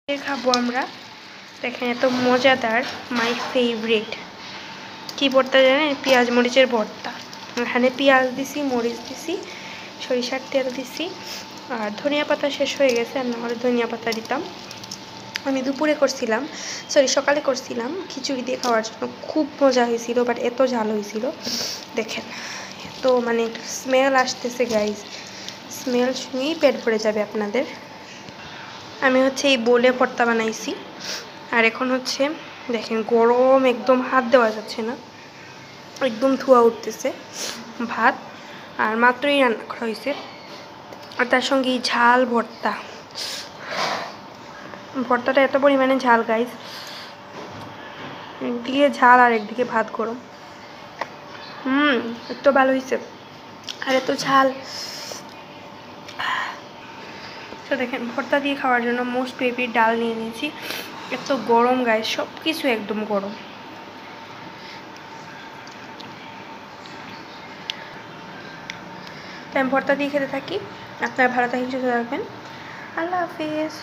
খাবো আমরা। দেখেন এত মজাদার, মাই ফেভারিট। কি ভর্তা জানেন? পেঁয়াজ মরিচের ভর্তা। এখানে পেঁয়াজ দিছি, মরিচ দিছি, সরিষার তেল দিছি, আর ধনিয়া পাতা শেষ হয়ে গেছে, আর না হলে ধনিয়া পাতা দিতাম। আমি দুপুরে করছিলাম, সকালে করছিলাম খিচুড়ি দিয়ে খাওয়ার জন্য। খুব মজা হয়েছিল, বাট এত ঝাল হয়েছিল। দেখেন এত মানে স্মেল আসতেছে গাইজ, স্মেল শুনেই পেট ভরে যাবে আপনাদের। আমি এই বোলে ভর্তা বানাইছি। আর এখন দেখেন গরম, একদম হাত দেওয়া যাচ্ছে না, একদম ধোঁয়া উঠতেছে ভাত। আর মাত্রই রান্না করা হয়েছে, আর তার সঙ্গে এই ঝাল ভর্তা। ভর্তাটা এত পরিমাণে ঝাল গাইজ, একদিকে ঝাল আর একদিকে ভাত গরম। একটু ভালো হয়েছে, আর এত ঝাল। তো দেখেন ভর্তা দিয়ে খাওয়ার জন্য মোস্ট ফেভারিট ডাল নিয়ে নিয়েছি। এত গরম গাইজ, সব কিছু একদম গরম। তাই আমি ভর্তা দিয়ে খেতে থাকি। আপনারা ভালো থাকেন, সুস্থ থাকবেন। আল্লাহ হাফিজ।